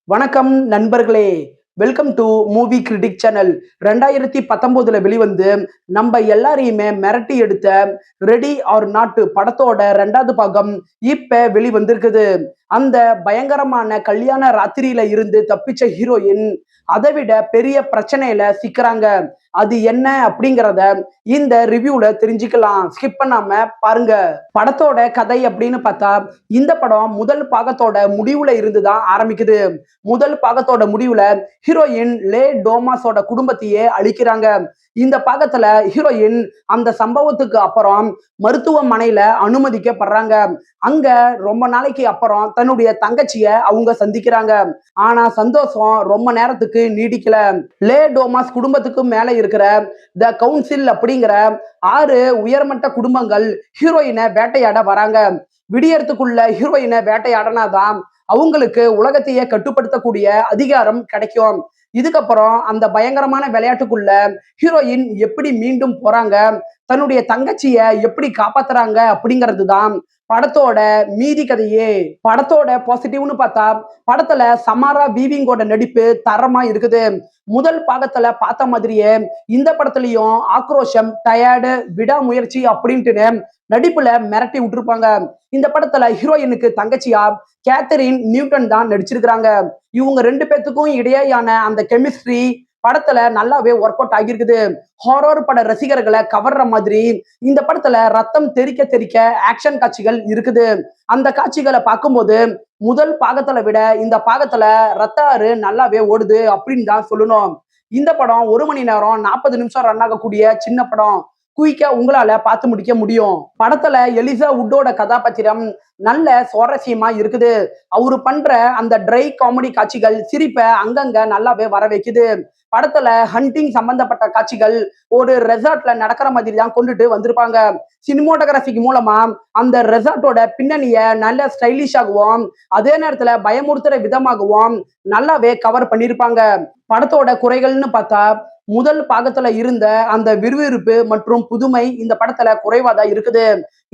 வணக்கம் நண்பர்களே. Welcome to movie critic channel. 2019 வெளிவந்து நம்ம எல்லாரையுமே மிரட்டி எடுத்த ரெடி ஆர் நாட் படத்தோட 2வது பாகம் இப்ப வெளிவந்திருக்குது. அந்த பயங்கரமான கல்யாண ராத்திரியில இருந்து தப்பிச்ச ஹீரோயின் அதை விட பெரிய பிரச்சனையில சிக்கிறாங்க. அது என்ன அப்படிங்கிறத இந்த ரிவ்யூல தெரிஞ்சுக்கலாம். ஸ்கிப் பண்ணாம பாருங்க. படத்தோட கதை அப்படின்னு பார்த்தா, இந்த படம் முதல் பாகத்தோட முடிவுல இருந்துதான் ஆரம்பிக்குது. முதல் பாகத்தோட முடிவுல ஹீரோயின் லே டோமாஸோட குடும்பத்தையே அழிக்கிறாங்க. இந்த பாகத்துல ஹீரோயின் அந்த சம்பவத்துக்கு அப்புறம் மருத்துவமனையில அனுமதிக்கப்படுறாங்க. அங்க ரொம்ப நாளைக்கு அப்புறம் தன்னுடைய தங்கச்சிய அவங்க சந்திக்கிறாங்க. ஆனா சந்தோஷம் ரொம்ப நேரத்துக்கு நீடிக்கல. லே டோமாஸ் குடும்பத்துக்கு மேல இருக்கிற த கவுன்சில் அப்படிங்கிற 6 உயர்மட்ட குடும்பங்கள் ஹீரோயினை வேட்டையாட வராங்க. விடியறதுக்குள்ள ஹீரோயினை வேட்டையாடனாதான் அவங்களுக்கு உலகத்தையே கட்டுப்படுத்தக்கூடிய அதிகாரம் கிடைக்கும். இதுக்கப்புறம் அந்த பயங்கரமான விளையாட்டுக்குள்ள ஹீரோயின் எப்படி மீண்டும் போறாங்க, தன்னுடைய தங்கச்சிய எப்படி காப்பாத்துறாங்க அப்படிங்கிறது தான் படத்தோட மீதி கதையே. படத்தோட பாசிட்டிவ்னு பார்த்தா, படத்துல சமாரா வீவிங்கோட நடிப்பு தரமா இருக்குது. முதல் பாகத்துல பார்த்த மாதிரியே இந்த படத்துலயும் ஆக்ரோஷம், டயர்டு, விடாமுயற்சி அப்படின்ட்டு நடிப்புல மிரட்டி விட்டுருப்பாங்க. இந்த படத்துல ஹீரோயினுக்கு தங்கச்சியா கேத்தரின் நியூட்டன் தான் நடிச்சிருக்கிறாங்க. இவங்க 2 பேத்துக்கும் இடையேயான அந்த கெமிஸ்ட்ரி படத்துல நல்லாவே ஒர்க் அவுட் ஆகியிருக்குது. ஹாரர் பட ரசிகர்களை கவர்ற மாதிரி இந்த படத்துல ரத்தம் தெறிக்க தெறிக்க ஆக்ஷன் காட்சிகள் இருக்குது. அந்த காட்சிகளை பார்க்கும்போது முதல் பாகத்துல விட இந்த பாகத்துல ரத்த ஆறு நல்லாவே ஓடுது அப்படின்னு தான் சொல்லணும். இந்த படம் 1 மணி நேரம் 40 நிமிஷம் ரன் ஆகக்கூடிய சின்ன படம். குயிக்கா உங்களால பார்த்து முடிக்க முடியும். படத்துல எலிசா வுட்டோட கதாபாத்திரம் நல்ல சுவாரஸ்யமா இருக்குது. அவரு பண்ற அந்த ட்ரை காமெடி காட்சிகள் சிரிப்பை அங்கங்க நல்லாவே வர வைக்குது. படத்துல ஹண்டிங் சம்பந்தப்பட்ட காட்சிகள் ஒரு ரெசார்ட்ல நடக்கிற மாதிரி தான் கொண்டுட்டு வந்திருப்பாங்க. சினிமோட்டோகிராஃபிக் மூலமா அந்த ரெசார்ட்டோட பின்னணிய நல்ல ஸ்டைலிஷாகவும் அதே நேரத்துல பயமுறுத்துற விதமாகவும் நல்லாவே கவர் பண்ணியிருப்பாங்க. படத்தோட குறைகள்னு பார்த்தா, முதல் பாகத்துல இருந்த அந்த விறுவிறுப்பு மற்றும் புதுமை இந்த படத்துல குறைவாதான் இருக்குது.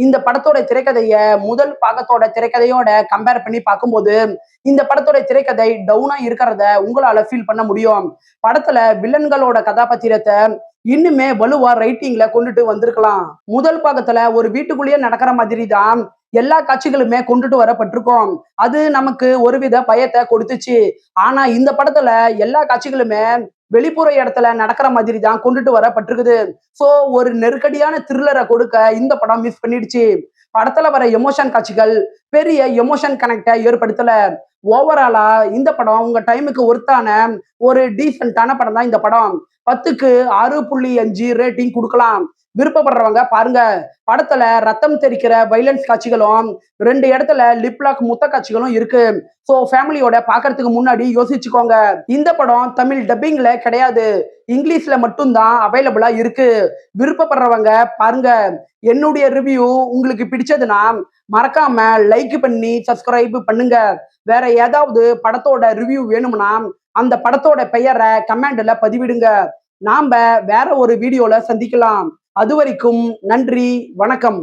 இந்த படத்தோட திரைக்கதைய முதல் பாகத்தோட திரைக்கதையோட கம்பேர் பண்ணி பார்க்கும்போது இந்த படத்தோட திரைக்கதை டவுனா இருக்கிறத உங்களால ஃபீல் பண்ண முடியும். படத்துல வில்லன்களோட கதாபாத்திரத்தை இன்னுமே வலுவா ரைட்டிங்ல கொண்டுட்டு வந்திருக்கலாம். முதல் பாகத்துல ஒரு வீட்டுக்குள்ளேயே நடக்கிற மாதிரி தான் எல்லா காட்சிகளுமே கொண்டுட்டு வரப்பட்டிருக்கும். அது நமக்கு ஒருவித பயத்தை கொடுத்துச்சு. ஆனா இந்த படத்துல எல்லா காட்சிகளுமே வெளிப்புற இடத்துல நடக்கிற மாதிரி தான் கொண்டுட்டு வரப்பட்டிருக்குது. சோ ஒரு நெருக்கடியான த்ரில்லரை கொடுக்க இந்த படம் மிஸ் பண்ணிடுச்சு. படத்துல வர எமோஷன் காட்சிகள் பெரிய எமோஷன் கனெக்டை ஏற்படுத்தல. ஓவராலா இந்த படம் உங்க டைமுக்கு ஒர்த்தான ஒரு டீசென்டான படம் தான் இந்த படம். 10க்கு 6.5 ரேட்டிங் கொடுக்கலாம். விருப்பப்படுறவங்க பாருங்க. படத்துல ரத்தம் தெறிக்கிற வைலன்ஸ் காட்சிகளும் 2 இடத்துல லிப்லாக் முத்த காட்சிகளும் இருக்கு. சோ ஃபேமிலியோட பாக்குறதுக்கு முன்னாடி யோசிச்சுக்கோங்க. இந்த படம் தமிழ் டப்பிங்ல கிடையாது, இங்கிலீஷ்ல மட்டும்தான் அவைலபிளா இருக்கு. விருப்பப்படுறவங்க பாருங்க. என்னுடைய ரிவ்யூ உங்களுக்கு பிடிச்சதுன்னா மறக்காம லைக் பண்ணி சப்ஸ்கிரைப் பண்ணுங்க. வேற ஏதாவது படத்தோட ரிவ்யூ வேணும்னா அந்த படத்தோட பெயரை கமெண்ட்ல பதிவிடுங்க. நாம வேற ஒரு வீடியோல சந்திக்கலாம். அது வரைக்கும் நன்றி, வணக்கம்.